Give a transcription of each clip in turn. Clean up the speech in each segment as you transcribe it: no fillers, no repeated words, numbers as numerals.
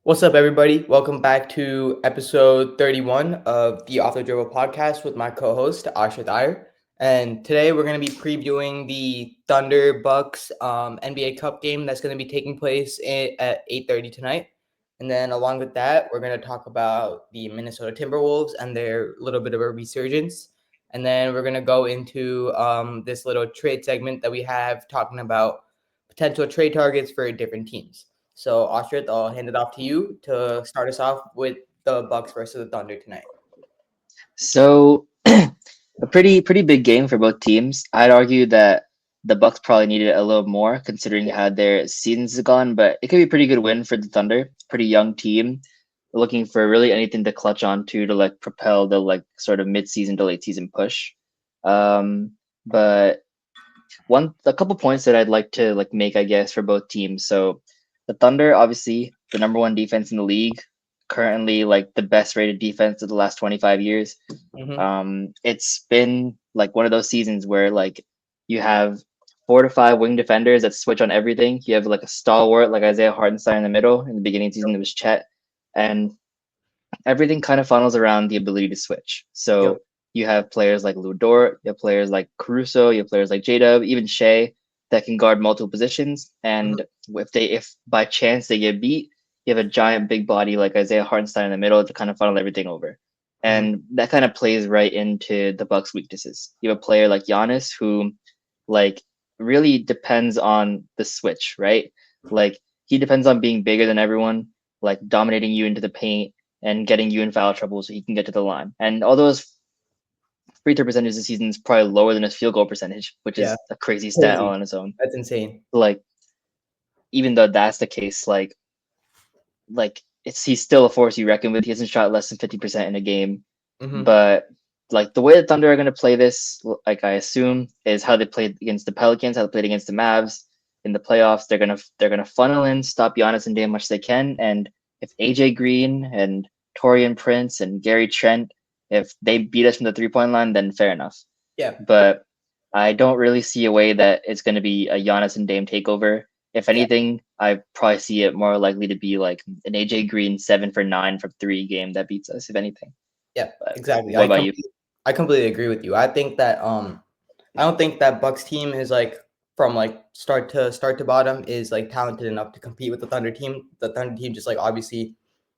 What's up, everybody? Welcome back to episode 31 of the Off the Dribble podcast with my co-host Aashrith Iyer. And today we're going to be previewing the Thunder Bucks NBA Cup game that's going to be taking place at 8:30 tonight. And then along with that, we're going to talk about the Minnesota Timberwolves and their little bit of a resurgence. And then we're going to go into this little trade segment that we have talking about potential trade targets for different teams. So, Aashrith, I'll hand it off to you to start us off with the Bucks versus the Thunder tonight. So a pretty big game for both teams. I'd argue that the Bucks probably needed a little more considering Yeah. how their seasons have gone, but it could be a pretty good win for the Thunder. Pretty young team, looking for really anything to clutch on to like propel the like sort of mid-season to late season push. But a couple points that I'd like to like make, I guess, for both teams. So the Thunder, obviously, the number one defense in the league, currently like the best rated defense of the last 25 years. Mm-hmm. It's been like one of those seasons where like you have 4 to 5 wing defenders that switch on everything. You have like a stalwart like Isaiah Hartenstein in the middle. In the beginning of the season, it was Chet, and everything kind of funnels around the ability to switch. Yep. So you have players like Lou Dort, you have players like Caruso, you have players like J-Dub, even Shea that can guard multiple positions. Mm-hmm. And if by chance they get beat, you have a giant big body like Isaiah Hartenstein in the middle to kind of funnel everything over. Mm-hmm. And that kind of plays right into the Bucks' weaknesses. You have a player like Giannis who like really depends on the switch, right? Like he depends on being bigger than everyone, like dominating you into the paint and getting you in foul trouble so he can get to the line. And although his free throw percentage this season is probably lower than his field goal percentage, which Yeah. is a crazy stat all Crazy. on its own. That's insane. Like even though that's the case, he's still a force you reckon with. He hasn't shot less than 50% in a game. Mm-hmm. But like the way the Thunder are going to play this, like I assume, is how they played against the Pelicans, how they played against the Mavs in the playoffs. They're gonna funnel in, stop Giannis and Dame much they can, and if AJ Green and Torian Prince and Gary Trent, if they beat us from the 3-point line, then fair enough. Yeah. But I don't really see a way that it's going to be a Giannis and Dame takeover. If Yeah. anything, I probably see it more likely to be like an AJ Green 7 for 9 from 3 game that beats us, if anything. Yeah. But Exactly. what about you? I completely agree with you. I think that I don't think that Bucks team is like from like start to bottom is like talented enough to compete with the Thunder team. The Thunder team just like obviously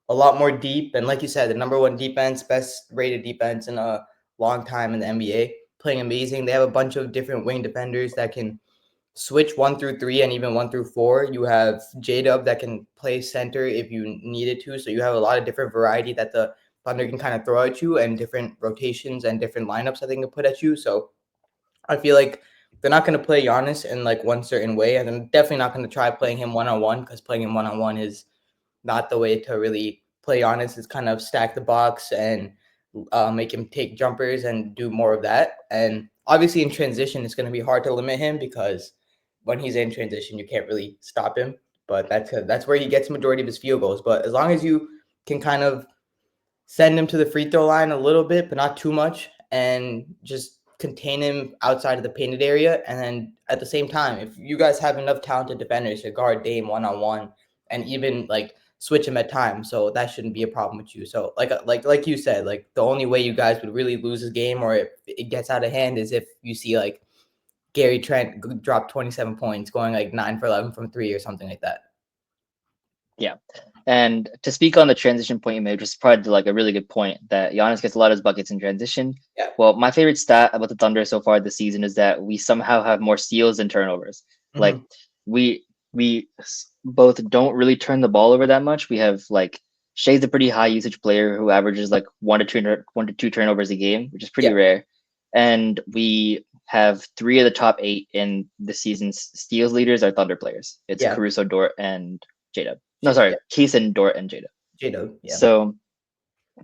a lot more deep, and like you said, the number one defense, best rated defense in a long time in the NBA, playing amazing. They have a bunch of different wing defenders that can switch 1 through 3 and even 1 through 4. You have J-Dub that can play center if you needed to. So you have a lot of different variety that the Thunder can kind of throw at you, and different rotations and different lineups that they can put at you. So I feel like they're not going to play Giannis in like one certain way, and they're definitely not going to try playing him one on one, because playing him one on one is not the way to really play Giannis. Is kind of stack the box and make him take jumpers and do more of that. And obviously in transition, it's going to be hard to limit him, because when he's in transition, you can't really stop him. But that's where he gets the majority of his field goals. But as long as you can kind of send him to the free throw line a little bit, but not too much, and just contain him outside of the painted area. And then at the same time, if you guys have enough talented defenders to guard Dame one on one, and even like switch him at times, so that shouldn't be a problem with you. So like you said, like the only way you guys would really lose this game, or if it gets out of hand, is if you see like Gary Trent drop 27 points, going like 9 for 11 from 3 or something like that. Yeah. And to speak on the transition point you made, which is probably like a really good point, that Giannis gets a lot of his buckets in transition. Yeah. Well, my favorite stat about the Thunder so far this season is that we somehow have more steals than turnovers. Like we both don't really turn the ball over that much. We have like Shea's a pretty high usage player who averages like 1 to 2 turnovers a game, which is pretty rare. And we have 3 of the top 8 in the season's steals leaders are Thunder players. It's Caruso, Dort, and J-Dub. No, sorry, Keeson, Dort, and J-Dub. J-Dub, yeah. So,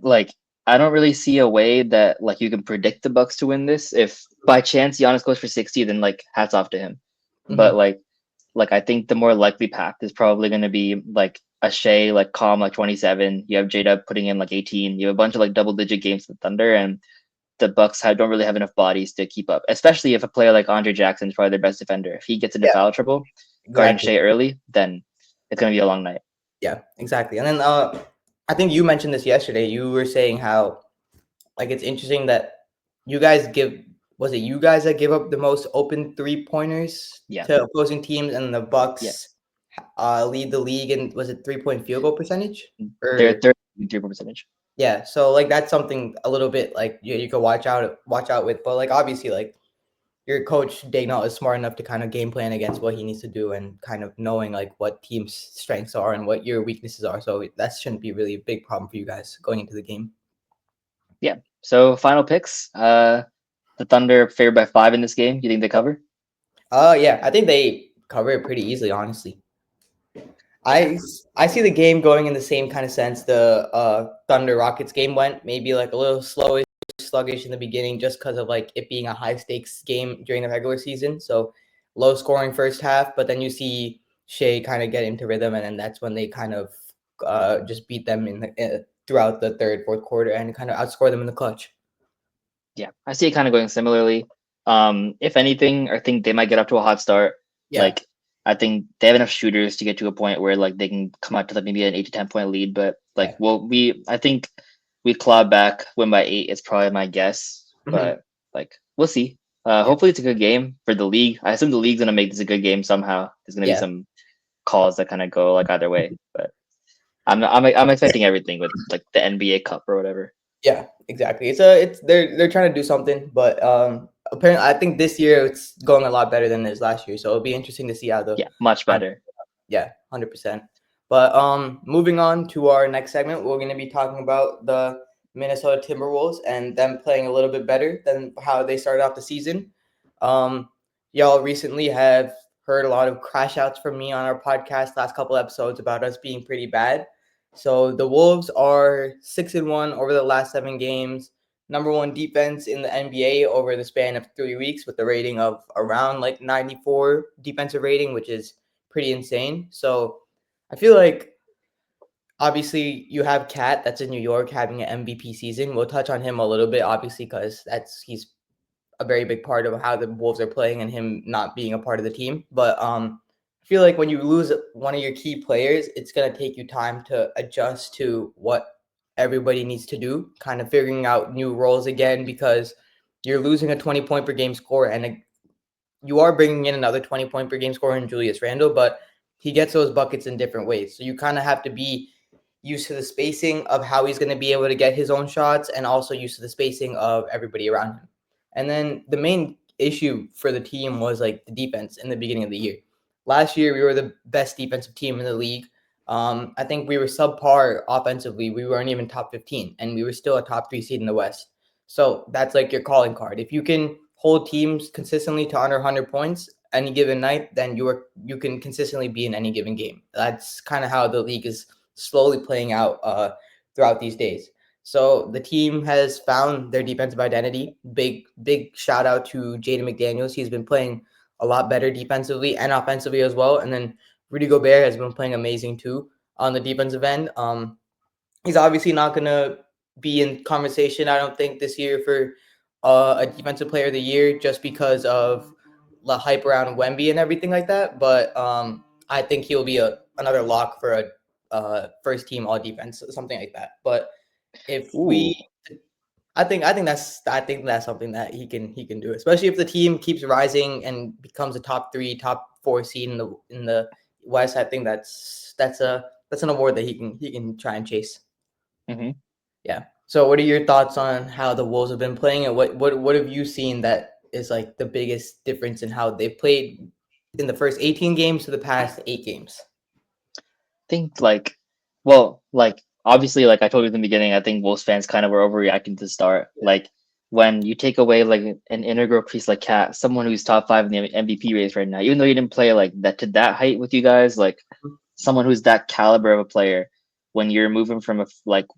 like, I don't really see a way that like you can predict the Bucks to win this. If by chance Giannis goes for 60, then like hats off to him. But like I think the more likely path is probably going to be like a Shea like calm like 27. You have J-Dub putting in like 18. You have a bunch of like double digit games for the Thunder, and the Bucks don't really have enough bodies to keep up. Especially if a player like Andre Jackson is probably their best defender. If he gets into foul trouble, guarding Shea early, then it's going to be a long night. Yeah, exactly. And then I think you mentioned this yesterday. You were saying how like it's interesting that you guys give was it you guys that give up the most open 3-pointers Yeah, to opposing teams, and the yeah. Bucks lead the league in was it 3-point field goal percentage? They're Or 33 percentage. yeah, so like that's something a little bit like you could watch out with, but like obviously like your coach Dagnall is smart enough to kind of game plan against what he needs to do and kind of knowing like what team's strengths are and what your weaknesses are. So that shouldn't be really a big problem for you guys going into the game. Yeah. So final picks. The Thunder favored by 5 in this game. You think they cover? Yeah, I think they cover it pretty easily, honestly. I see the game going in the same kind of sense the Thunder Rockets game went, maybe like a little slowish, sluggish in the beginning, just because of like it being a high stakes game during the regular season. So low scoring first half, but then you see Shea kind of get into rhythm, and then that's when they kind of just beat them in the throughout the third, fourth quarter, and kind of outscore them in the clutch. Yeah, I see it kind of going similarly. If anything, I think they might get up to a hot start. Yeah. Like, I think they have enough shooters to get to a point where like they can come out to like maybe an 8 to 10 point lead. But like, I think we claw back, win by 8. It's probably my guess, Mhm. but like we'll see. Hopefully it's a good game for the league. I assume the league's gonna make this a good game somehow. There's gonna be Yeah. some calls that kind of go like either way, but I'm expecting everything with like the NBA Cup or whatever. Yeah, exactly. It's they're trying to do something, but apparently I think this year it's going a lot better than it is last year. So it'll be interesting to see how the Yeah, much time- better. yeah, 100%. But moving on to our next segment, we're going to be talking about the Minnesota Timberwolves and them playing a little bit better than how they started off the season. Um, y'all recently have heard a lot of crash outs from me on our podcast last couple episodes about us being pretty bad. So the Wolves are 6-1 over the last 7 games. Number one defense in the NBA over the span of 3 weeks with a rating of around like 94 defensive rating, which is pretty insane. So I feel like obviously you have Cat that's in New York having an MVP season. We'll touch on him a little bit, obviously, because he's a very big part of how the Wolves are playing and him not being a part of the team. But I feel like when you lose one of your key players, it's gonna take you time to adjust to what everybody needs to do, kind of figuring out new roles again because you're losing a 20 point per game score and you are bringing in another 20 point per game scorer in Julius Randle, but he gets those buckets in different ways. So you kind of have to be used to the spacing of how he's going to be able to get his own shots and also used to the spacing of everybody around him. And then the main issue for the team was like the defense in the beginning of the year. Last year, we were the best defensive team in the league. I think we were subpar offensively. We weren't even top 15, and we were still a top 3 seed in the West. So that's like your calling card. If you can hold teams consistently to under 100 points any given night, then you can consistently be in any given game. That's kind of how the league is slowly playing out throughout these days. So the team has found their defensive identity. Big shout out to Jaden McDaniels. He's been playing a lot better defensively and offensively as well. And then Rudy Gobert has been playing amazing too on the defensive end. He's obviously not going to be in conversation, I don't think, this year for a defensive player of the year just because of the hype around Wemby and everything like that. But I think he'll be another lock for a first team all defense, something like that. But if Ooh. I think that's something that he can do, especially if the team keeps rising and becomes a top 3, top 4 seed in the West. I think that's an award that he can try and chase. Mm-hmm. Yeah. So what are your thoughts on how the Wolves have been playing, and what have you seen that is like the biggest difference in how they've played in the first 18 games to the past 8 games? Think like, well, like obviously, like I told you in the beginning, I think Wolves fans kind of were overreacting to the start. Like when you take away like an integral piece like Cat, someone who's top 5 in the MVP race right now, even though you didn't play like that to that height with you guys, like someone who's that caliber of a player, when you're moving from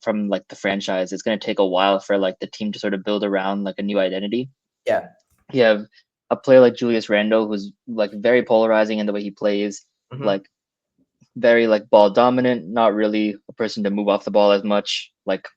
from the franchise, it's gonna take a while for like the team to sort of build around like a new identity. Yeah. You have a player like Julius Randle who's like very polarizing in the way he plays, Mm-hmm. like very like ball dominant, not really a person to move off the ball as much, like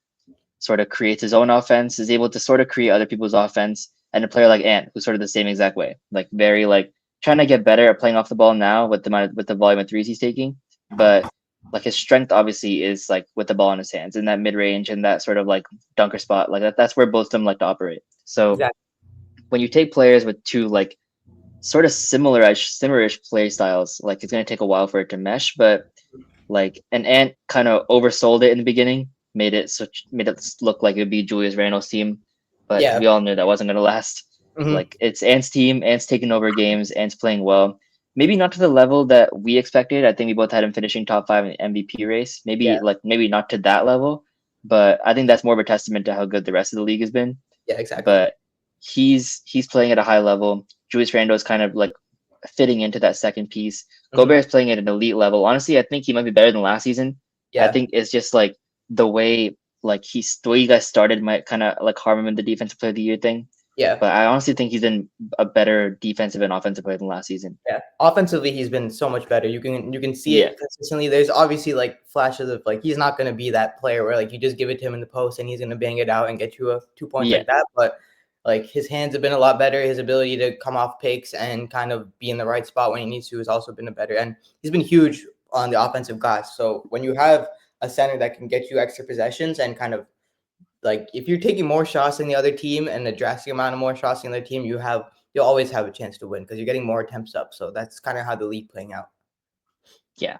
sort of creates his own offense, is able to sort of create other people's offense, and a player like Ant, who's sort of the same exact way, like very like trying to get better at playing off the ball now with the volume of threes he's taking. But like his strength obviously is like with the ball in his hands in that mid range and that sort of like dunker spot. Like that's where both of them like to operate. So Exactly. when you take players with two like sort of similar-ish play styles, like it's gonna take a while for it to mesh, but like an Ant kind of oversold it in the beginning, made it look like it would be Julius Randle's team, but Yeah. we all knew that wasn't gonna last. Hmm. Like it's Ant's team, Ant's taking over games, Ant's playing well. Maybe not to the level that we expected. I think we both had him finishing top five in the MVP race. Yeah. Maybe not to that level, but I think that's more of a testament to how good the rest of the league has been. Yeah. Exactly. But he's playing at a high level. Julius Randle is kind of like fitting into that second piece. Hmm. Gobert is playing at an elite level. Honestly, I think he might be better than last season. I Yeah. think it's just like the way you guys started might kind of like harm him in the defensive player of the year thing. Yeah. But I honestly think he's in a better defensive and offensive player than last season. Yeah, offensively, he's been so much better. You can see Yeah, it consistently. There's obviously like flashes of like he's not going to be that player where like you just give it to him in the post and he's going to bang it out and get you a 2 points yeah, like that. But like his hands have been a lot better. His ability to come off picks and kind of be in the right spot when he needs to has also been a better. And he's been huge on the offensive glass. So when you have a center that can get you extra possessions and kind of like if you're taking more shots than the other team and a drastic amount of more shots than the other team, you'll always have a chance to win because you're getting more attempts up. So that's kind of how the league playing out. yeah.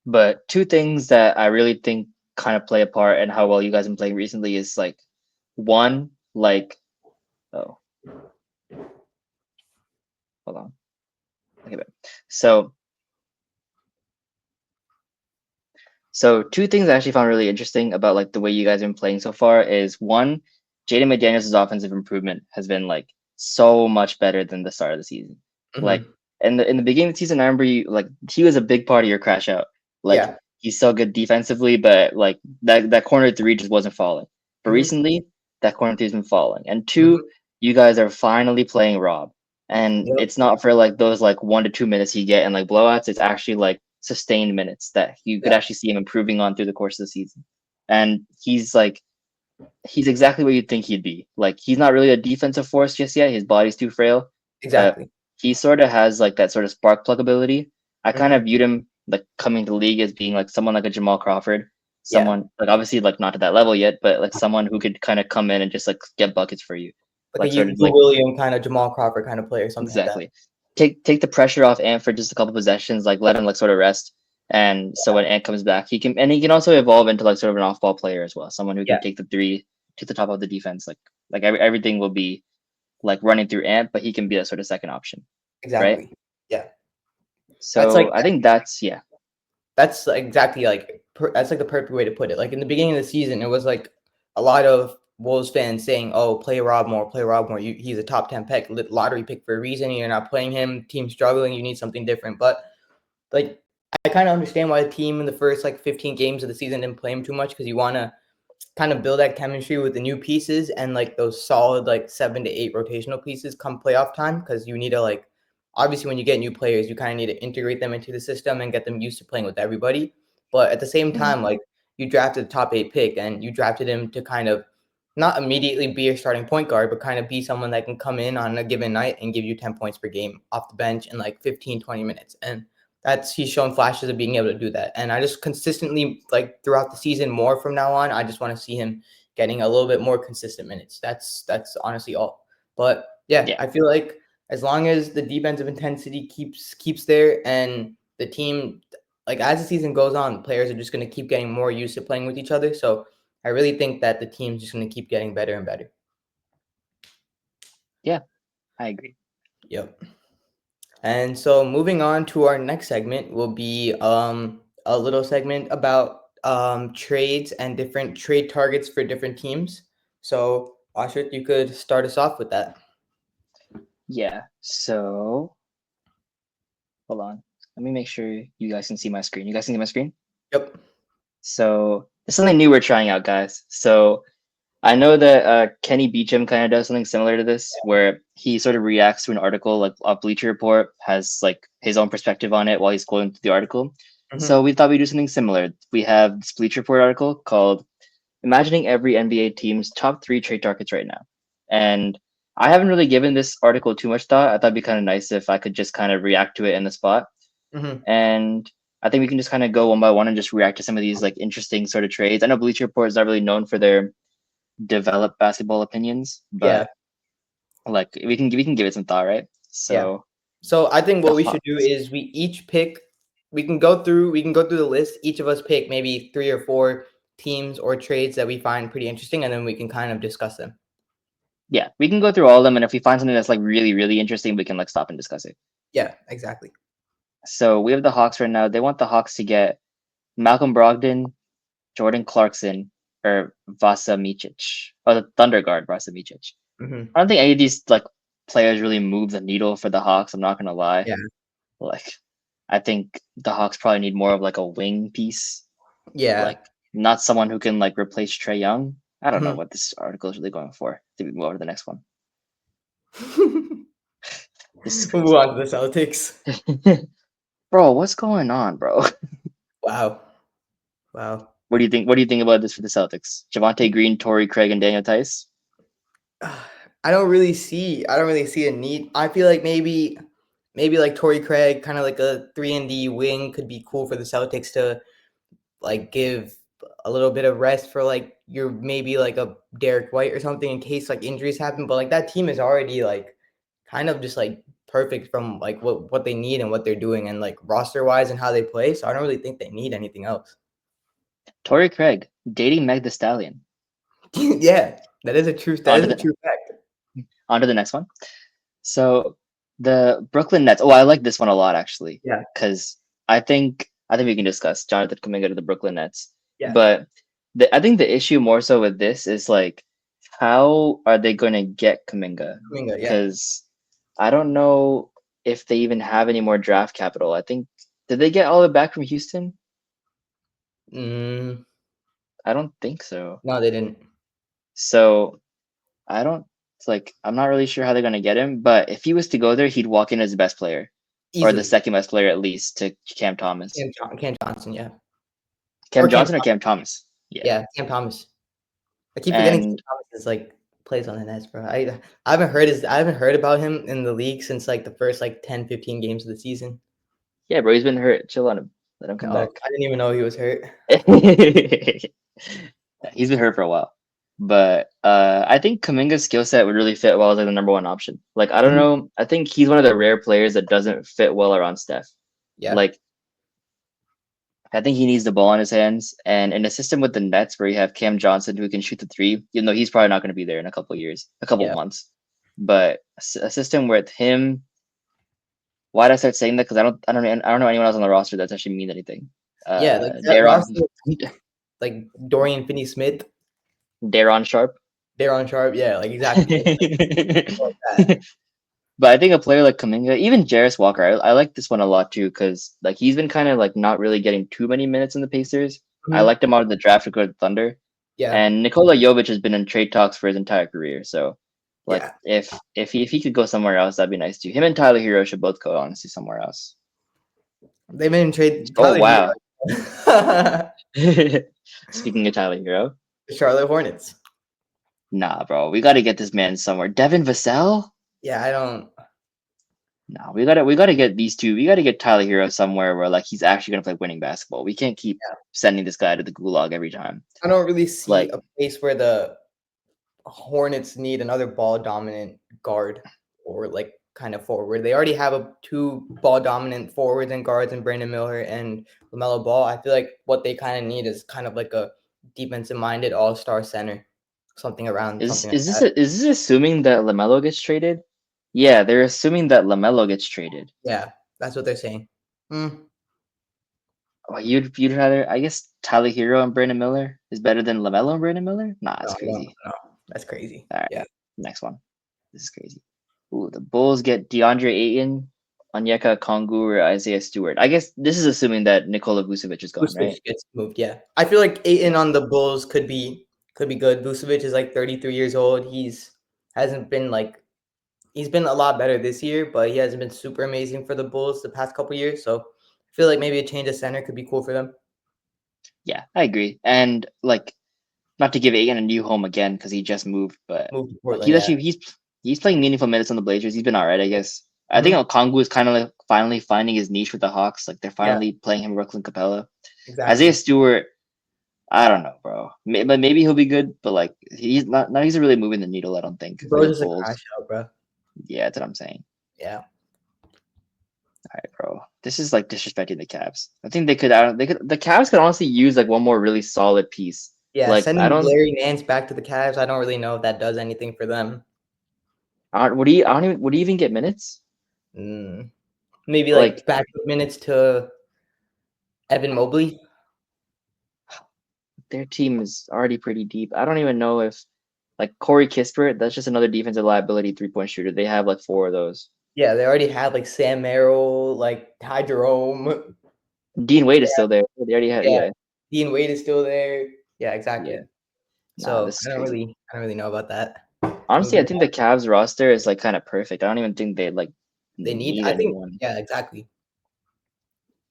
But two things that I really think kind of play a part in how well you guys have been playing recently is like one, like oh, hold on. Okay, but so So two things I actually found really interesting about like the way you guys have been playing so far is one, Jaden McDaniels' offensive improvement has been like so much better than the start of the season. Like Hmm. in the beginning of the season, I remember you like he was a big part of your crash out. Like Yeah. he's so good defensively, but like that corner three just wasn't falling. But Hmm. recently, that corner three has been falling. And two, Hmm. you guys are finally playing Rob. And Yep. it's not for like those like 1 to 2 minutes you get in like blowouts. It's actually like sustained minutes that you could Yeah. actually see him improving on through the course of the season. And he's exactly what you'd think he'd be. Like he's not really a defensive force just yet. His body's too frail, but Exactly. he sort of has like that sort of spark plug ability. I kind Hmm. of viewed him like coming to the league as being like someone like a Jamal Crawford, Yeah. someone like obviously like not to that level yet, but like someone who could kind of come in and just like get buckets for you, Like a like sort of Lou like William kind of Jamal Crawford kind of player, something like that. exactly. Take the pressure off Ant for just a couple possessions, like let him like sort of rest. And so when Ant comes back, he can also evolve into like sort of an off ball player as well, someone who Yeah. can take the three to the top of the defense. Everything will be like running through Ant, but he can be a sort of second option, right? Exactly. Yeah. That's like So I think that's yeah, that's exactly like that's like the perfect way to put it. Like in the beginning of the season, it was like a lot of Wolves fans saying, "Oh, play Rob more, play Rob more. He's a top 10 pick, lottery pick for a reason. You're not playing him. Team struggling. You need something different." But like, I kind of understand why the team in the first like 15 games of the season didn't play him too much because you want to kind of build that chemistry with the new pieces and like those solid like 7 to 8 rotational pieces come playoff time because you need to like obviously when you get new players you kind of need to integrate them into the system and get them used to playing with everybody. But at the same mm, time, like you drafted a top 8 pick and you drafted him to kind of not immediately be a starting point guard, but kind of be someone that can come in on a given night and give you 10 points per game off the bench in like 15-20 minutes. And that's he's shown flashes of being able to do that. And I just consistently like throughout the season more from now on, I just want to see him getting a little bit more consistent minutes. That's honestly all. But yeah, yeah, I feel like as long as the defensive intensity keeps there and the team like as the season goes on, players are just going to keep getting more used to playing with each other. So I really think that the team's just going to keep getting better and better. yeah, I agree. Yep. And so moving on to our next segment will be a little segment about trades and different trade targets for different teams. So Aashrith, you could start us off with that. Yeah. So hold on. Let me make sure you guys can see my screen. You guys can see my screen? Yep. So there's something new we're trying out, guys. So I know that Kenny Beecham kind of does something similar to this, where he sort of reacts to an article like a Bleacher Report, has like his own perspective on it while he's going through the article. Mm-hmm. So we thought we'd do something similar. We have this Bleacher Report article called "Imagining Every NBA Team's Top Three Trade Targets Right Now," and I haven't really given this article too much thought. I thought it'd be kind of nice if I could just kind of react to it in the spot. Mm-hmm. And I think we can just kind of go one by one and just react to some of these like interesting sort of trades. I know Bleacher Report is not really known for their developed basketball opinions, Yeah, but like we can give it some thought, right? yeah. So So I think the what we should do Hawks. is we each pick. We can go through the list. Each of us pick maybe 3 or 4 teams or trades that we find pretty interesting, and then we can kind of discuss them. Yeah, we can go through all of them, and if we find something that's like really, really interesting, we can like stop and discuss it. Yeah, exactly. So we have the Hawks right now. They want the Hawks to get Malcolm Brogdon, Jordan Clarkson, or Vasa Micic. Oh, the Thunder guard, Vasa Micic. Hmm. I don't think any of these like players really move the needle for the Hawks. I'm not gonna lie. Yeah, Like, I think the Hawks probably need more of like a wing piece, yeah. like not someone who can like replace Trey Young. I don't know Mhm. what this article is really going for. I think we move over to the next one. This is We'll move crazy. on to the Celtics. Bro, what's going on, bro? Wow, wow. What do you think? What do you think about this for the Celtics? Javante Green, Torrey Craig, and Daniel Tice. I don't really see a need. I feel like maybe like Torrey Craig, kind of like a 3-and-D wing, could be cool for the Celtics to like give a little bit of rest for like your maybe like a Derek White or something in case like injuries happen. But like that team is already like kind of just like perfect from like what they need and what they're doing and like roster wise and how they play. So I don't really think they need anything else. Torrey Craig dating Meg the Stallion. Yeah, that is a true. That On is to a the true fact. on to the next one. So the Brooklyn Nets. Oh, I like this one a lot actually, Yeah, because I think we can discuss Jonathan Kuminga to the Brooklyn Nets. yeah. But I think the issue more so with this is like, how are they going to get Kuminga? Kuminga, yeah. Because I don't know if they even have any more draft capital. I think did they get all of it back from Houston? Mm, I don't think so. no, they didn't. So I don't. It's like I'm not really sure how they're gonna get him. But if he was to go there, he'd walk in as the best player or the Easily. second best player at least to Cam Thomas. Cam Johnson, yeah. Cam Or Cam Johnson or Thomas. Cam Thomas? Yeah. Yeah, Cam Thomas. I keep forgetting Cam And Thomas is like plays on the Nets, bro. I haven't heard about him in the league since like the first like 10, 15 games of the season. yeah, bro, he's been hurt. Chill on him. Let him come Oh, back. I didn't even know he was hurt. He's been hurt for a while. But I think Kuminga's skill set would really fit well as like the number one option. Like I don't Mhm. know. I think he's one of the rare players that doesn't fit well around Steph. Yeah. Like I think he needs the ball in his hands. And in a system with the Nets where you have Cam Johnson who can shoot the three, even though he's probably not going to be there in a couple of years, a couple of Yeah. months. But a system with him, why did I start saying that? Because I don't know anyone else on the roster that's actually mean anything. Yeah, like that Daron roster, like Dorian Finney-Smith, Daron Sharp. Daron Sharp. Yeah, like exactly. Like that. But I think a player like Kuminga, even Jarris Walker, I like this one a lot too, because like he's been kind of like not really getting too many minutes in the Pacers. I Mhm. liked him out of the draft to go to the Thunder. Yeah. And Nikola Jovic has been in trade talks for his entire career. So like Yeah. if he could go somewhere else, that'd be nice too. Him and Tyler Hero should both go honestly somewhere else. They've been in trade Oh Tyler wow. Hero. Speaking of Tyler Hero, The Charlotte Hornets. nah, bro, we got to get this man somewhere. Devin Vassell? Yeah, I don't No, we gotta get these two. We gotta get Tyler Hero somewhere where like he's actually gonna play winning basketball. We can't keep sending this guy to the gulag every time. I don't really see Like a place where the Hornets need another ball dominant guard or like kind of forward. They already have two ball dominant forwards and guards in Brandon Miller and LaMelo Ball. I feel like what they kind of need is kind of like a defensive minded all-star center, something around is something like is this that. is this assuming that LaMelo gets traded? Yeah, they're assuming that LaMelo gets traded. Yeah, that's what they're saying. Mm, Oh, you'd rather, I guess, Tyler Hero and Brandon Miller is better than LaMelo and Brandon Miller? Nah, no, that's crazy. no, that's crazy. All right, Yeah. next one. This is crazy. Ooh, the Bulls get DeAndre Ayton, Onyeka Kongu, or Isaiah Stewart. I guess this is assuming that Nikola Vucevic is gone, Vucevic right? gets moved. Yeah, I feel like Aiton on the Bulls could be good. Vucevic is like 33 years old. Hasn't been like he's been a lot better this year, but he hasn't been super amazing for the Bulls the past couple years. So I feel like maybe a change of center could be cool for them. Yeah, I agree. And like, not to give Ayton a new home again because he just moved, but Move to like Portland, yeah. he's playing meaningful minutes on the Blazers. He's been all right, I guess. I think Okongwu is kind of like finally finding his niche with the Hawks. Like they're Yeah, finally playing him Brooklyn Capella. Isaiah exactly. Stewart, I don't know, bro. But maybe he'll be good. But like he's not. Not he's really moving the needle. I don't think for Bro, the just a crash Bulls. out, bro. Yeah, that's what I'm saying. Yeah. All right, bro. This is like disrespecting the Cavs. I think they could. I don't. They could. The Cavs could honestly use like one more really solid piece. Yeah, Like I sending don't. Larry Nance back to the Cavs, I don't really know if that does anything for them. Would he? I don't even. Would he even get minutes? Maybe Like like back minutes to Evan Mobley. their team is already pretty deep. I don't even know if like Corey Kispert. That's just another defensive liability 3-point shooter. They have like 4 of those. Yeah, they already had like Sam Merrill, like Ty Jerome. Dean Wade is still there. They already have. Yeah, Yeah. Dean Wade is still there. Yeah, Yeah. exactly. Nah, So this is crazy. I don't really know about that. Honestly, I Moving think on. the Cavs roster is like kind of perfect. I don't even think they like They need. need I think. anyone. Yeah, exactly.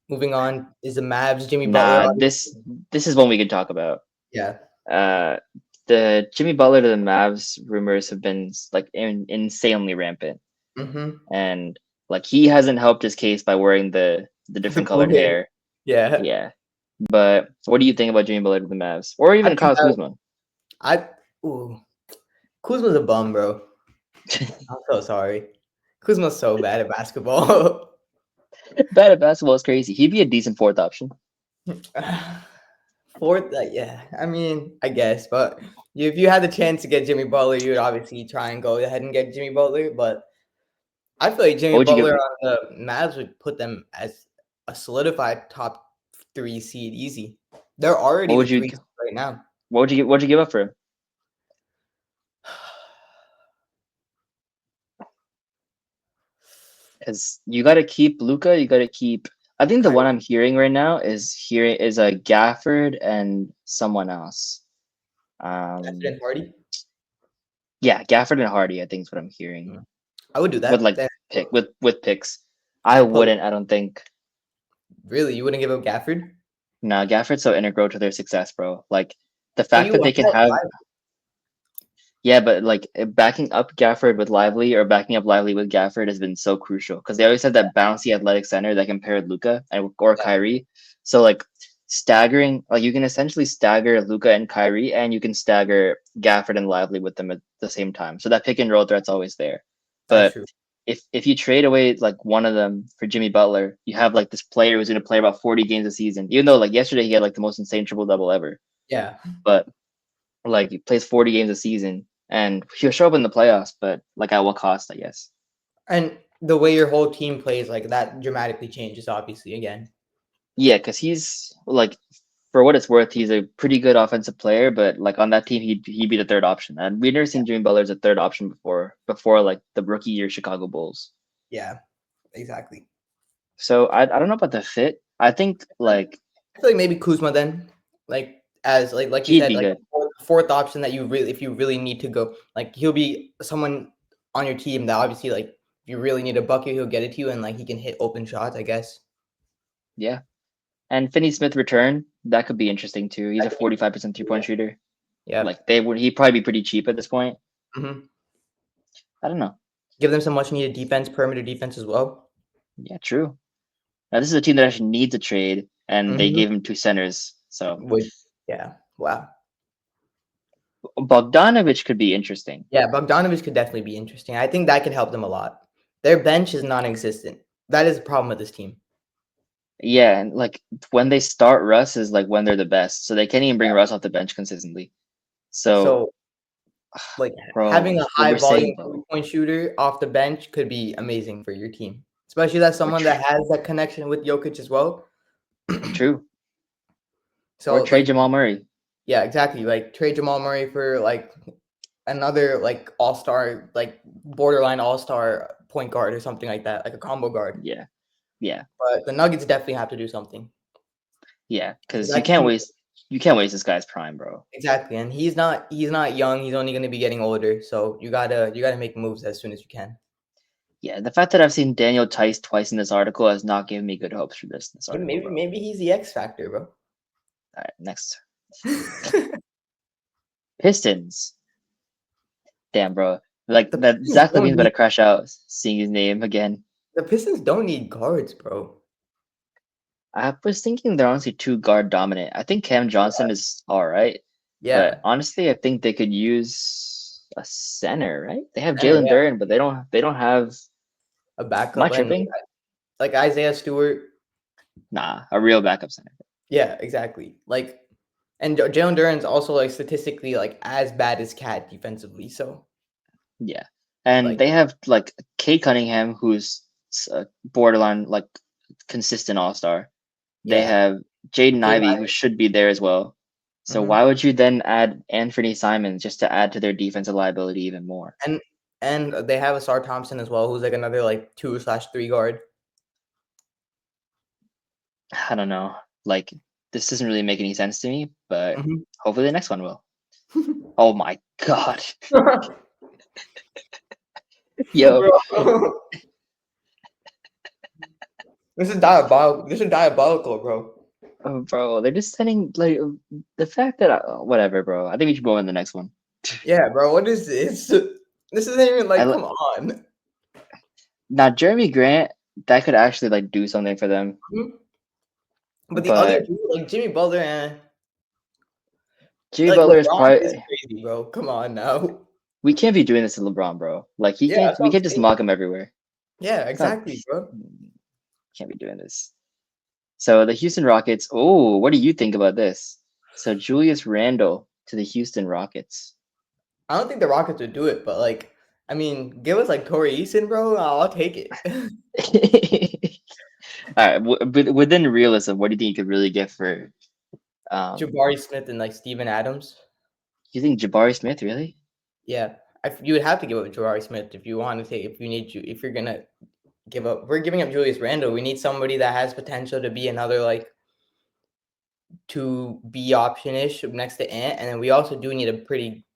Moving on is the Mavs. Jimmy Butler. Nah, Obviously. this is one we can talk about. Yeah. Uh, the Jimmy Butler to the Mavs rumors have been like insanely rampant, Mm-hmm. and like he hasn't helped his case by wearing the The different cool colored kid. hair. Yeah. Yeah, but what do you think about Jimmy Butler to the Mavs, or I even think Kyle that Kuzma? ooh, Kuzma's a bum, bro. I'm so sorry. Kuzma's so bad at basketball. Bad at basketball is crazy. He'd be a decent 4th option. Fourth, yeah. I mean, I guess, but if you had the chance to get Jimmy Butler, you would obviously try and go ahead and get Jimmy Butler. But I feel like Jimmy What would you Butler give? on the Mavs would put them as a solidified top 3 seed easy. They're already What the would you? 3 seed right now. What would you give? What'd you give up for him? Because you got to keep Luca. You got to keep. I think the one Kyrie, I'm hearing right now is a Gafford and someone else. and Um, Hardy. yeah, Gafford and Hardy. I think is what I'm hearing I would do with that. like Then with picks. I and put wouldn't. I don't think. really, you wouldn't give up Gafford? Nah, Gafford's so integral to their success, bro. Like the But fact you that they can have. had Yeah, but like backing up Gafford with Lively or backing up Lively with Gafford has been so crucial because they always have that bouncy athletic center that can pair with Luca or yeah, Kyrie. So like staggering, like you can essentially stagger Luca and Kyrie, and you can stagger Gafford and Lively with them at the same time. So that pick and roll threat's always there. that's But true. if you trade away like one of them for Jimmy Butler, you have like this player who's going to play about 40 games a season. Even though like yesterday he had like the most insane triple double ever, Yeah. but like he plays 40 games a season and he'll show up in the playoffs, but like at what cost, I guess. And the way your whole team plays, like that dramatically changes, obviously, again. Yeah, because he's like, for what it's worth, he's a pretty good offensive player, but like on that team, he'd be the 3rd option. And we've never Yeah. seen Jimmy Butler as a 3rd option before like the rookie year Chicago Bulls. Yeah, exactly. So I don't know about the fit. I think like I feel like maybe Kuzma then, like as like you he'd said, be like good. fourth option that you really if you really need to go, like he'll be someone on your team that obviously like if you really need a bucket, he'll get it to you and like he can hit open shots, I guess. Yeah. And Finney Smith return, that could be interesting too. He's a That could be 45% 3-point yeah. shooter. Yep. Like he'd probably be pretty cheap at this point. Mhm. I don't know. Give them some much needed defense, perimeter defense as well. Yeah, true. Now this is a team that actually needs a trade, and they Mhm. gave him 2 centers. So Would yeah. Wow. Bogdanovich could be interesting. Yeah, Bogdanovich could definitely be interesting. I think that could help them a lot. Their bench is non-existent. That is a problem with this team. Yeah, and like when they start Russ is like when they're the best. So they can't even bring Russ off the bench consistently. So, So like bro, having a what high we're saying, volume bro. 3-point shooter off the bench could be amazing for your team, especially that Or someone that has that connection with Jokic as well. true. Or So trade like Jamal Murray. yeah, exactly. Like trade Jamal Murray for like another like all-star, like borderline all-star point guard or something like that, like a combo guard. Yeah. Yeah. But the Nuggets definitely have to do something. Yeah. So Because that team you can't waste this guy's prime, bro. exactly, and he's not young. He's only going to be getting older. So you gotta make moves as soon as you can. Yeah, the fact that I've seen Daniel Tice twice in this article has not given me good hopes for this article, bro. Maybe he's the X factor, bro. All right, next. Pistons. Damn, bro. Like The that Pistons Zach don't Levine's about need to crash out seeing his name again. the Pistons don't need guards, bro. I was thinking they're honestly too guard dominant. I think Cam Johnson is all right, but Yeah, honestly, I think they could use a center. Right? They have center, Jalen yeah, Duren, but they don't have. a backup Am I and tripping? like Isaiah Stewart. Nah, a real backup center. Yeah, exactly. Like, and Jalen Duren's also like statistically like as bad as Cat defensively. So Yeah, and like, they have like Kate Cunningham, who's borderline like consistent all star. They yeah, have Jaden Jaden Ivey, who Ivey. should be there as well. So Hmm. why would you then add Anthony Simons just to add to their defensive liability even more? And they have a Sar Thompson as well, who's like another like 2/3 guard. I don't know. Like this doesn't really make any sense to me, but Mhm. hopefully the next one will. Oh my god. Yo, Bro, this is diabolical. This is diabolical, bro. bro, they're just sending like the fact that whatever, bro. I think we should go on the next one. Yeah, bro. What is this? This isn't even I like. Come on. Now Jeremy Grant, that could actually like do something for them, Mhm. But the other but two, like Jimmy Butler and Jimmy like Butler is LeBron, is probably. crazy, bro. Come on now. We can't be doing this to LeBron, bro. Like he Yeah, can't. that's We what I'm can't just saying. mock him everywhere. Yeah, It's not. exactly, bro. Can't be doing this. So the Houston Rockets. Oh, what do you think about this? So Julius Randle to the Houston Rockets. I don't think the Rockets would do it, but like, I mean, give us like Torrey Eason, bro. I'll take it. All right, but within realism, what do you think you could really get for? Jabari Smith and like Steven Adams. You think Jabari Smith really? Yeah, you would have to give up Jabari Smith if you want to take. If you need you, if you're gonna give up, we're giving up Julius Randle. We need somebody that has potential to be another like to be option-ish next to Ant, and then we also do need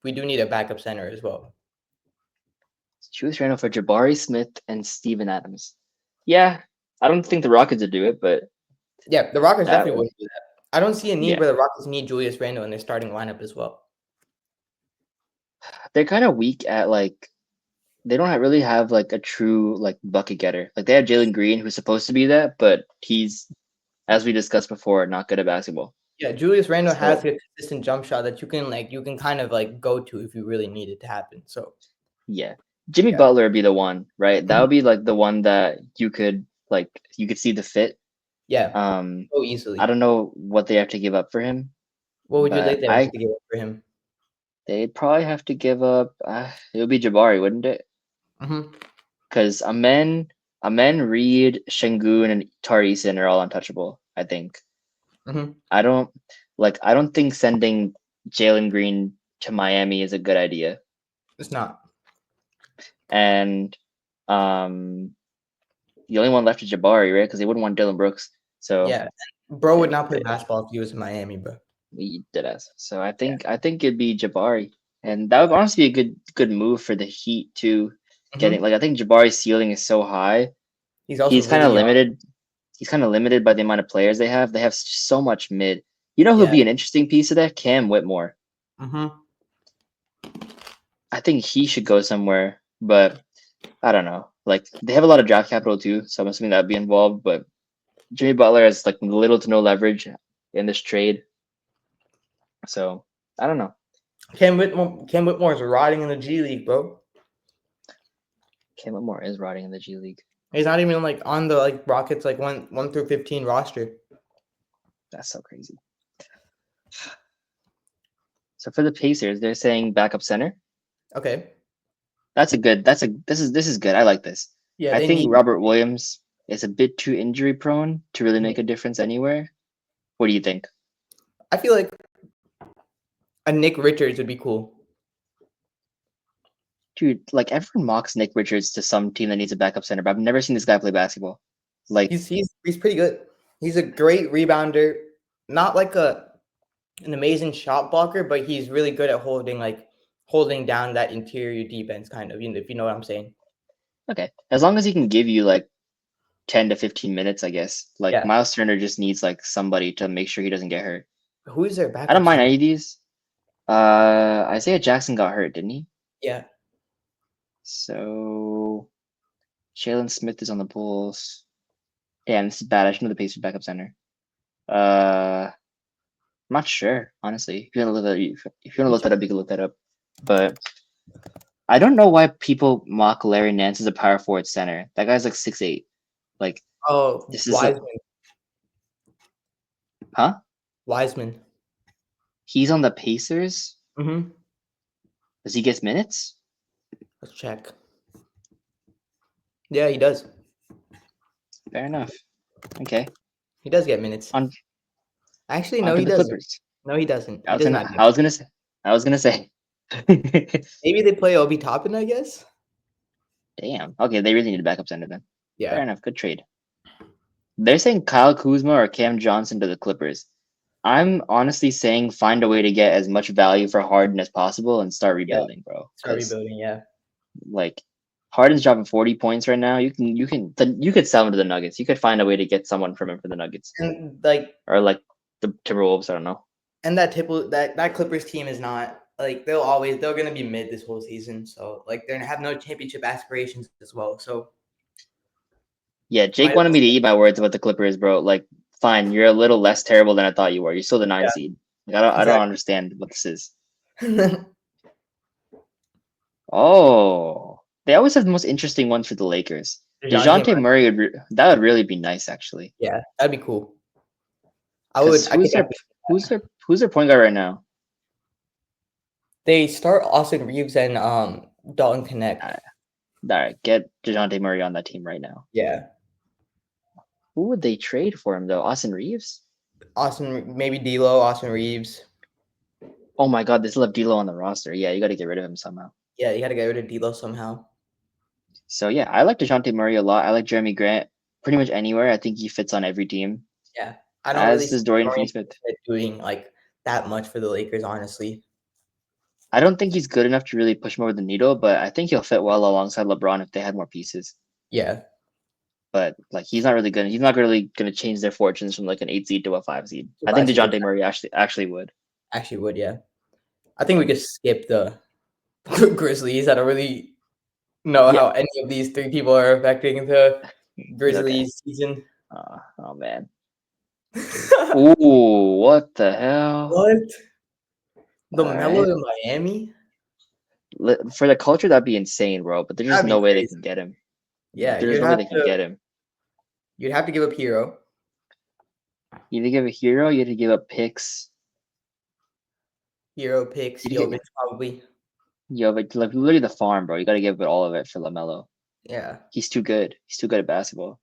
we do need a backup center as well. Julius Randle for Jabari Smith and Steven Adams. Yeah, I don't think the Rockets would do it, but Yeah, the Rockets that definitely would do that. I don't see a need yeah, where the Rockets need Julius Randle in their starting lineup as well. they're kind of weak at like they don't really have like a true like bucket getter. Like they have Jalen Green, who's supposed to be that, but he's, as we discussed before, not good at basketball. Yeah, Julius Randle has So a consistent jump shot that you can kind of like go to if you really need it to happen. So yeah, Jimmy yeah. Butler would be the one, right? That Mhm. would be like the one that you could see the fit. Yeah, so I easily. don't know what they have to give up for him, What would you but like them to give up for him? they'd probably have to give up. It would be Jabari, wouldn't it? Mhm. Because Amen, Reed, Shengun, and Tarisin are all untouchable. I think. Mhm. I don't I don't think sending Jalen Green to Miami is a good idea. It's not. And um, the only one left is Jabari, right? Because they wouldn't want Dylan Brooks. So Yeah, bro would they, not play they, basketball if he was in Miami, bro. he did us. So Yeah. I think it'd be Jabari, and that would honestly be a good move for the Heat too. Getting Mhm. I think Jabari's ceiling is so high. He's also He's kind really of young. limited. He's kind of limited by the amount of players they have. They have so much mid. You know who'd Yeah. be an interesting piece of that? Cam Whitmore. Mhm. I think he should go somewhere, but I don't know. Like they have a lot of draft capital too, so I'm assuming that'd be involved. But Jimmy Butler has like little to no leverage in this trade, so I don't know. Cam Whitmore is rotting in the G League, bro. Cam Whitmore is rotting in the G League. He's not even like on the like Rockets like 1 through 15 roster. That's so crazy. So for the Pacers, they're saying backup center. Okay. That's a good. This is good. I like this. Yeah, I they think need. Robert Williams is a bit too injury prone to really make a difference anywhere. What do you think? I feel like a Nick Richards would be cool. Dude, like everyone mocks Nick Richards to some team that needs a backup center, but I've never seen this guy play basketball. Like, He's pretty good. He's a great rebounder. Not like an amazing shot blocker, but he's really good at holding down that interior defense kind of, if you know what I'm saying. okay, as long as he can give you like 10 to 15 minutes, I guess. Like Yeah. Miles Turner just needs like somebody to make sure he doesn't get hurt. Who is their I don't backup mind center? any of these. Isaiah Jackson got hurt, didn't he? Yeah. So Jalen Smith is on the Bulls. Damn, this is bad. I should know the Pacers backup center. I'm not sure, honestly. If you want to look that up, you can look that up. But I don't know why people mock Larry Nance as a power forward center. That guy's like 6'8". Like, Oh, this is huh? Wiseman. He's on the Pacers. Mm-hmm. Does he get minutes? Let's check. Yeah, he does. Fair enough. Okay. He does get minutes. Actually, no, he doesn't. Clippers. No, he doesn't. I was gonna say. Maybe they play Obi Toppin, I guess. Damn. Okay, they really need a backup center then. Yeah. Fair enough. Good trade. They're saying Kyle Kuzma or Cam Johnson to the Clippers. I'm honestly saying find a way to get as much value for Harden as possible and start rebuilding, bro. Start rebuilding, yeah. Like Harden's dropping 40 points right now. You could sell him to the Nuggets. You could find a way to get someone from him for the Nuggets. And like the Timberwolves, I don't know. And that Clippers team is not like they're gonna be mid this whole season. So like they're gonna have no championship aspirations as well. So yeah, Jake wanted me to eat my words about the Clippers, bro. Like, fine, you're a little less terrible than I thought you were. You're still the 9 seed. Like, I don't understand what this is. Oh, they always have the most interesting ones for the Lakers. DeJounte Murray that would really be nice, actually. Yeah, that'd be cool. Who's their point guard right now? They start Austin Reeves and Dalton Connect. All right, get DeJounte Murray on that team right now. Yeah. Who would they trade for him though? Austin Reeves? Maybe D'Lo, Austin Reeves. Oh my God, they still have D'Lo on the roster. Yeah, you got to get rid of him somehow. Yeah, you got to get rid of D'Lo somehow. So yeah, I like DeJounte Murray a lot. I like Jeremy Grant pretty much anywhere. I think he fits on every team. Yeah, I don't really see Dorian Finney-Smith doing like that much for the Lakers, honestly. I don't think he's good enough to really push him over the needle, but I think he'll fit well alongside LeBron if they had more pieces. Yeah. But like he's not really he's not really gonna change their fortunes from like an 8 seed to a 5 seed. I think DeJounte Murray actually would. Actually would, yeah. I think we could skip the Grizzlies. I don't really know how any of these three people are affecting the Grizzlies season. Oh man. Ooh, what the hell? What? LaMelo in Miami? For the culture, that'd be insane, bro. But there's just no way they can get him. Yeah, there's no way they can get him. You'd have to give up Hero. You had to give a Hero. You had to give up picks. Hero picks. Jovic probably. Jovic, like literally the farm, bro. You got to give it all of it for LaMelo. Yeah, he's too good. He's too good at basketball.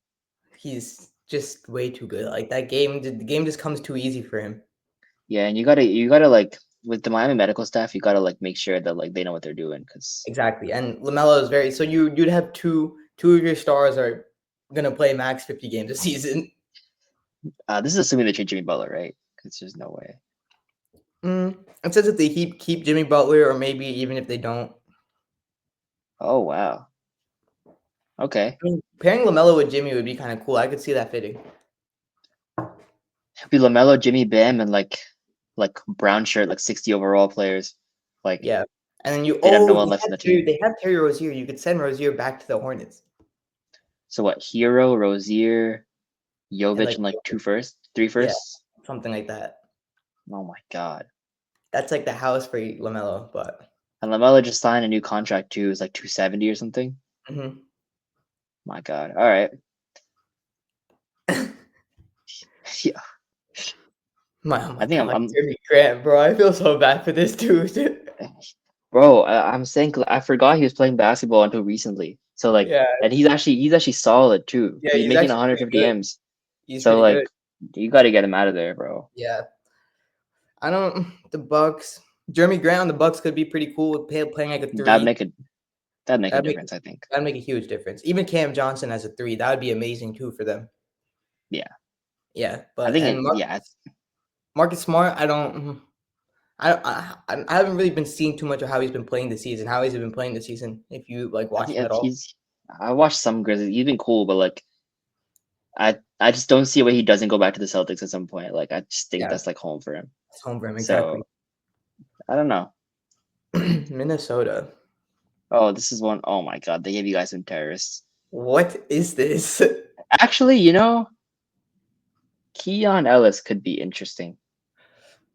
He's just way too good. Like that game, the game just comes too easy for him. Yeah, and you gotta like with the Miami medical staff, you gotta like make sure that like they know what they're doing because exactly. And LaMelo is very so you'd have two of your stars are gonna play max 50 games a season. This is assuming they trade Jimmy Butler, right? Because there's no way. It says if they keep Jimmy Butler, or maybe even if they don't. Oh wow. Okay. I mean, pairing LaMelo with Jimmy would be kind of cool. I could see that fitting. It'd be LaMelo, Jimmy, Bam, and like brown shirt, like 60 overall players. Like yeah, and then have no one left in the team. They have Terry Rozier. You could send Rozier back to the Hornets. So what? Hero, Rozier, Jovic, and like 3 firsts, something like that. Oh my God, that's like the house for LaMelo, but and LaMelo just signed a new contract too. It's like 270 or something. Mm-hmm. My God. All right. Yeah. I think I'm Jimmy Grant, bro. I feel so bad for this dude. Bro, I'm saying I forgot he was playing basketball until recently. So like, and he's actually solid too. Yeah, he's making 150 M's. So like, you got to get him out of there, bro. Yeah. The Bucks. Jeremy Grant on the Bucks could be pretty cool playing like a 3. That'd make a difference, I think. That'd make a huge difference. Even Cam Johnson as a 3, that would be amazing too for them. Yeah. Yeah, but I think Marcus Smart, I haven't really been seeing too much of how he's been playing this season. How has he been playing this season? If you like watch him at all, I watched some Grizzlies. He's been cool, but like, I just don't see why he doesn't go back to the Celtics at some point. Like, I just think that's like home for him. It's home for him, exactly. So, I don't know. Minnesota. Oh, this is one. Oh my God, they gave you guys some terrorists. What is this? Actually, Keon Ellis could be interesting.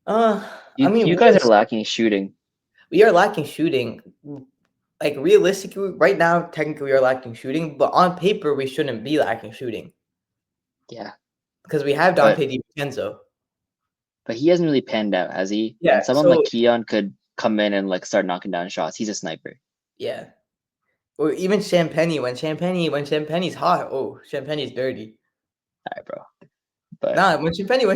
I You mean, you guys are lacking shooting. we are lacking shooting. Like realistically, right now, technically, we are lacking shooting, but on paper, we shouldn't be lacking shooting Yeah, because we have but Dante DiVincenzo. but he hasn't really panned out, has he? Yeah. And someone So like Keon could come in and like start knocking down shots. He's a sniper. yeah, or even Champagne when Champagne's hot. Oh, Champagne's dirty. All right, bro. But Nah, when Champagne's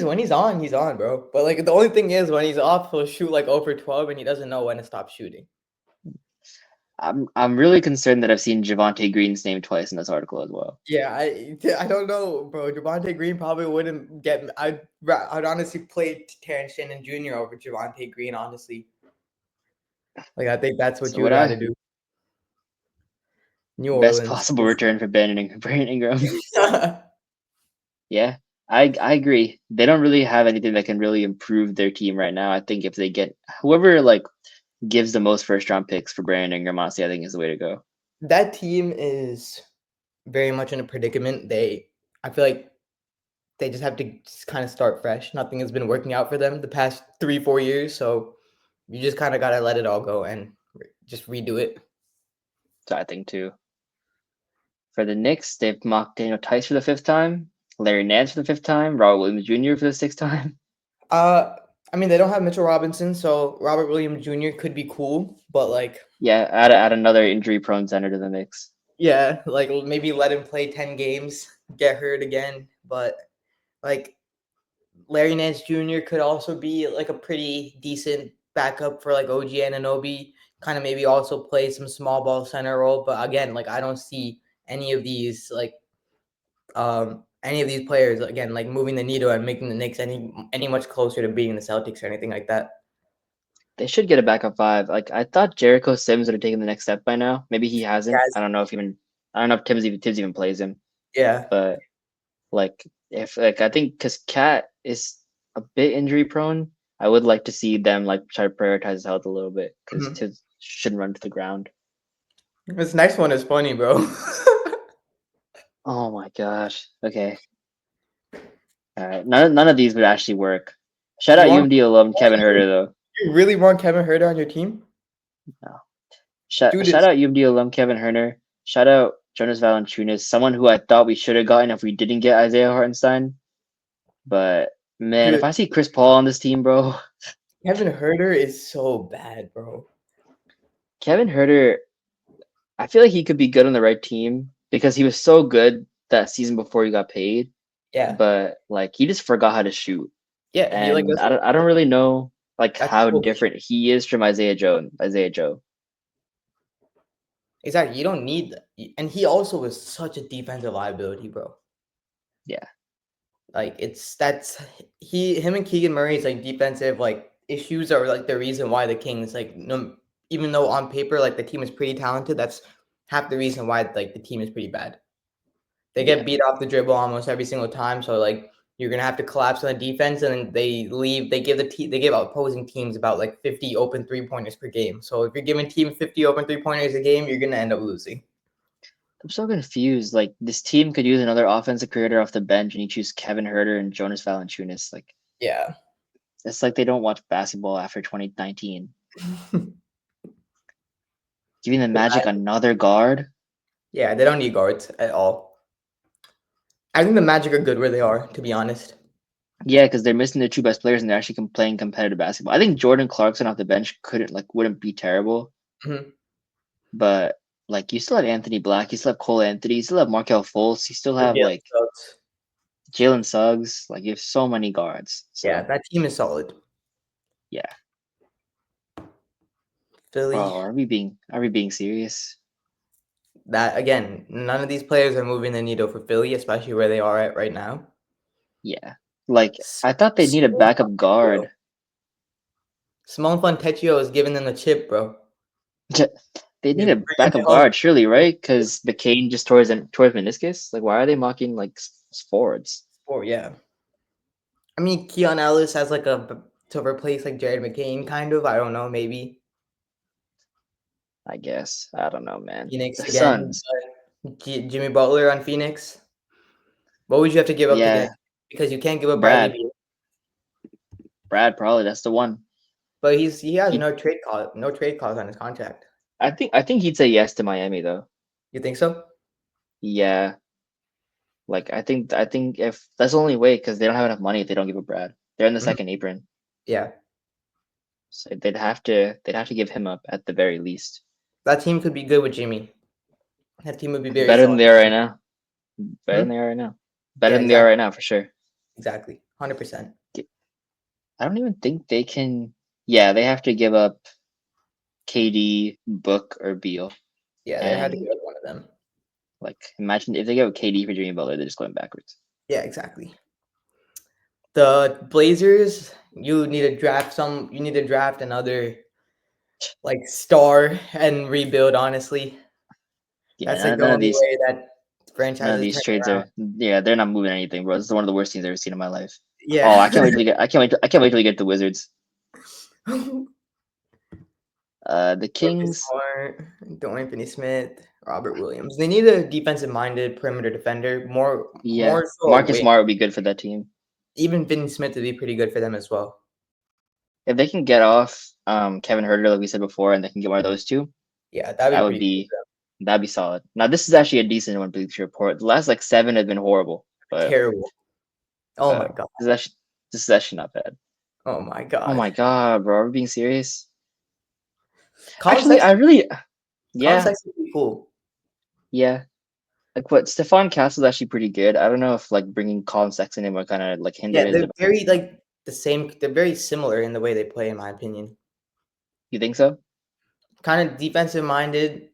when he's on, he's on, bro. But like the only thing is when he's off, he'll shoot like over 12, and he doesn't know when to stop shooting. I'm really concerned that I've seen Javante Green's name twice in this article as well. Yeah, I don't know, bro. Javante Green probably wouldn't get. I'd honestly play Terrence Shannon Jr. over Javante Green, honestly. Like I think that's what So you what would rather I do. New best Orleans. possible return for Brandon Ingram. Yeah, I agree. They don't really have anything that can really improve their team right now. I think if they get whoever like gives the most first round picks for Brandon Ingram, honestly, I think is the way to go. That team is very much in a predicament. I feel like they just have to just kind of start fresh. Nothing has been working out for them the past 3-4 years, so you just kind of gotta let it all go and just redo it. So I think too. For the Knicks, they've mocked Daniel Tice for the fifth time, Larry Nance for the fifth time, Robert Williams Jr. for the sixth time. I mean, they don't have Mitchell Robinson, so Robert Williams Jr. could be cool, but like, Yeah, add another injury prone center to the mix. yeah, like maybe let him play 10 games, get hurt again, but like Larry Nance Jr. could also be like a pretty decent backup for like OG Anunoby, kind of maybe also play some small ball center role, but again, like I don't see any of these any of these players again like moving the needle and making the Knicks any much closer to beating the Celtics or anything like that. They should get a backup five. Like I thought Jericho Sims would have taken the next step by now. Maybe he hasn't. Guys, I don't know if Tibbs even plays him. yeah. But like if like I think because Cat is a bit injury prone, I would like to see them like try to prioritize his health a little bit because Mhm. Tibbs shouldn't run to the ground. This next one is funny, bro. Oh my gosh. Okay. All right. None of these would actually work. Shout you out want UMD alum Kevin Herter though. you really want Kevin Herter on your team? No. Dude Shout is out UMD alum Kevin Herter. Shout out Jonas Valanciunas, someone who I thought we should have gotten if we didn't get Isaiah Hartenstein. But man, if dude, I see Chris Paul on this team, bro, Kevin Herter is so bad, bro. Kevin Herter, I feel like he could be good on the right team because he was so good that season before he got paid. Yeah. But like he just forgot how to shoot, Yeah, he like and doesn't I don't really know like that's how so different he is from Isaiah Joe. exactly. You don't need that. And he also was such a defensive liability, bro. Yeah, Like it's that's him and Keegan Murray's like defensive like issues are like the reason why the Kings like no even though on paper like the team is pretty talented, that's half the reason why like the team is pretty bad. They yeah. get beat off the dribble almost every single time. So like you're gonna have to collapse on the defense, and then they leave. They give opposing teams about like 50 open 3-pointers per game. So if you're giving team 50 open 3-pointers a game, you're gonna end up losing. I'm so confused. Like this team could use another offensive creator off the bench, and you choose Kevin Herter and Jonas Valanciunas. Like Yeah. it's like they don't watch basketball after 2019. Giving the Magic another guard. Yeah, they don't need guards at all. I think the Magic are good where they are, to be honest. Yeah, because they're missing their two best players and they're actually playing competitive basketball. I think Jordan Clarkson off the bench wouldn't be terrible, Mhm. but like you still have Anthony Black, you still have Cole Anthony, you still have Markel Fultz, you still have Jalen like Suggs. Jalen Suggs. Like you have so many guards. Yeah, So that team is solid. yeah. Philly, Bro, are we being serious? that again, none of these players are moving the needle for Philly, especially where they are at right now. Yeah. Like S- I thought they'd need a Simone backup Fontecchio. guard. Simone Fontecchio is giving them the chip, bro. They He's need a bringing backup it home. guard, surely, right? Because McCain just tore his meniscus. Like, why are they mocking like forwards? Oh yeah. I mean, Keon Ellis has like to replace like Jared McCain, kind of. I don't know, maybe. I guess. I don't know, man. Phoenix The again. Suns. Jimmy Butler on Phoenix. What would you have to give up to get Yeah, him? Because you can't give up Bradley Brad. Beal. Brad probably that's the one. But he has He, no trade clause on his contract. I think he'd say yes to Miami though. You think so? Yeah. Like I think if that's the only way because they don't have enough money if they don't give up Brad. They're in the Mhm. second apron. Yeah. So they'd have to give him up at the very least. That team could be good with Jimmy. That team would be very Better than solid. they are right now. Better than Hmm? they are right now. Better Yeah, than they are exactly. right now for sure. Exactly. 100%. I don't even think they can. Yeah, they have to give up KD, Book, or Beal. Yeah, they had to And give up one of them. like, imagine if they give up KD for Jimmy Butler, they're just going backwards. Yeah, exactly. The Blazers, you need to draft another like star and rebuild, honestly. Yeah, That's like the none of only these, way that none of franchises these turn trades around. are. Yeah, they're not moving anything, bro. This is one of the worst teams I've ever seen in my life. Oh, I Yeah. can't wait till you get. I can't wait till you get the Wizards. The Marcus Kings. Smart, Dorian Finney-Smith, Robert Williams. They need a defensive-minded perimeter defender. Yeah, More so a Marcus wing. Smart would be good for that team. Even Finney-Smith would be pretty good for them as well. If they can get off Kevin Herter, like we said before, and they can get one of those two, Yeah, that'd that be would pretty be that'd be solid. Now this is actually a decent one, Bleacher Report. The last like 7 have been horrible, but terrible. Oh my god. this is actually not bad. Oh my Oh god. my god, bro, are we being serious? Colin Actually, I Sexton. really, Colin yeah, Sexton would be cool. yeah. Like what Stephon Castle's actually pretty good. I don't know if like bringing Colin Sexton in would kind of like hinder Yeah, his they're development. very like the same. They're very similar in the way they play, in my opinion. You think so? Kind of defensive minded.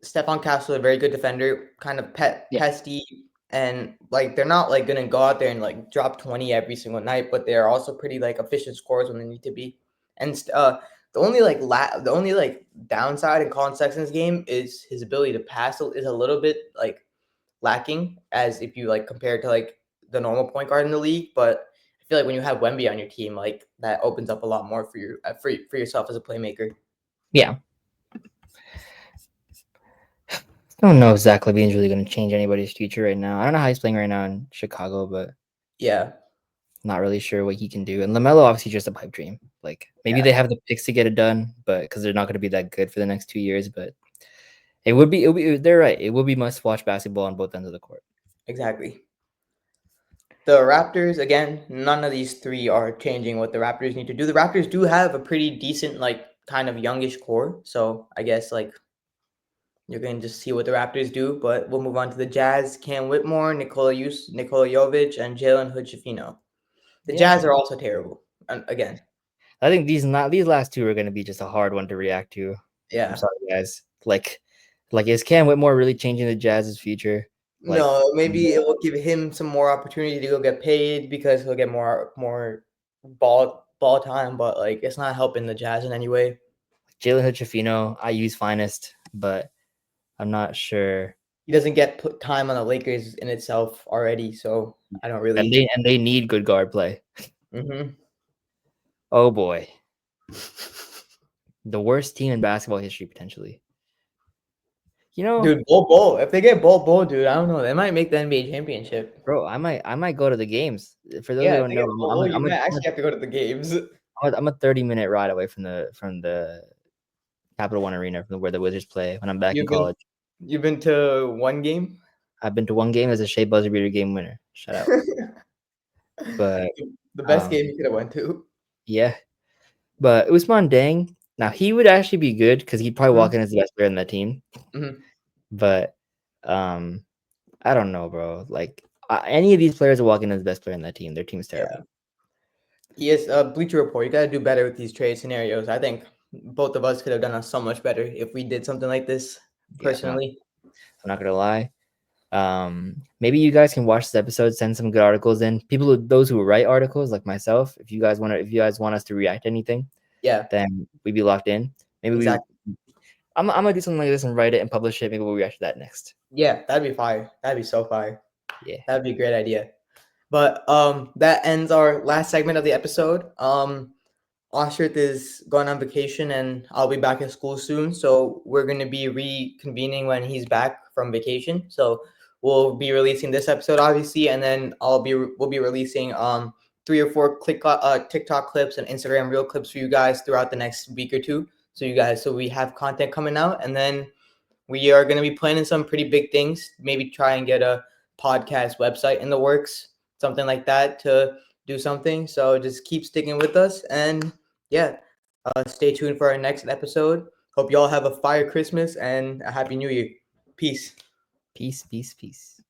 Stephon Castle, a very good defender, kind of Yeah, pesty, and like they're not like gonna go out there and like drop 20 every single night, but they're also pretty like efficient scorers when they need to be. And the only like downside in Colin Sexton's game is his ability to pass is a little bit like lacking as if you like compare it to like the normal point guard in the league. But I feel like when you have Wemby on your team, like that opens up a lot more for you for yourself as a playmaker. Yeah. I don't know if Zach Levine's really going to change anybody's future right now. I don't know how he's playing right now in Chicago, but Yeah, not really sure what he can do. And LaMelo obviously just a pipe dream. Like maybe yeah, they have the picks to get it done, but because they're not going to be that good for the next 2 years. But it would be. They're right. It will be must watch basketball on both ends of the court. exactly. The Raptors, again, none of these three are changing what the Raptors need to do. The Raptors do have a pretty decent, like, kind of youngish core. So I guess, like, you're going to just see what the Raptors do. But we'll move on to the Jazz. Cam Whitmore, Nikola Jovic, and Jalen Hood-Schifino. The Yeah. Jazz are also terrible. Again, I think these last two are going to be just a hard one to react to. I'm yeah. sorry, guys. Like is Cam Whitmore really changing the Jazz's future? Like, No, maybe it will give him some more opportunity to go get paid because he'll get more ball time, but like it's not helping the Jazz in any way. Jalen Hood-Schifino, I use finest, but I'm not sure. He doesn't get put time on the Lakers in itself already, so I don't And really. they need good guard play. Mhm. Oh boy, the worst team in basketball history potentially. You know, Dude, Bol. If they get Bol, dude, I don't know. They might make the NBA championship. bro, I might go to the games. For those Yeah, who if don't they know, get Bol, you might actually have to go to the games. I'm a 30-minute ride away from the Capital One Arena from where the Wizards play when I'm back in You've been college. you've been to one game? I've been to one game as a Shea Buzzer Beater game winner. Shout out. But The best game you could have went to. yeah. But Usman Dang, now he would actually be good because he'd probably walk Mhm. in as the best player in that team. Mhm. But I don't know, bro. Like any of these players are walking as the best player in that team. Their team's terrible. Yeah. Yes, Bleacher Report. You got to do better with these trade scenarios. I think both of us could have done so much better if we did something like this Yeah, personally. I'm not gonna lie. Maybe you guys can watch this episode, send some good articles in. Those who write articles like myself, if you guys want us to react to anything, Yeah, then we'd be locked in. exactly. I'm gonna do something like this and write it and publish it. Maybe we'll react to that next. Yeah, that'd be fire. That'd be so fire. Yeah. That'd be a great idea. But that ends our last segment of the episode. Aashrith is going on vacation, and I'll be back at school soon. So we're going to be reconvening when he's back from vacation. So we'll be releasing this episode, obviously, and then we'll be releasing 3 or 4 TikTok clips and Instagram reel clips for you guys throughout the next week or two. So we have content coming out, and then we are going to be planning some pretty big things. Maybe try and get a podcast website in the works, something like that, to do something. So just keep sticking with us, and yeah, stay tuned for our next episode. Hope you all have a fire Christmas and a happy New Year. Peace. Peace, peace, peace.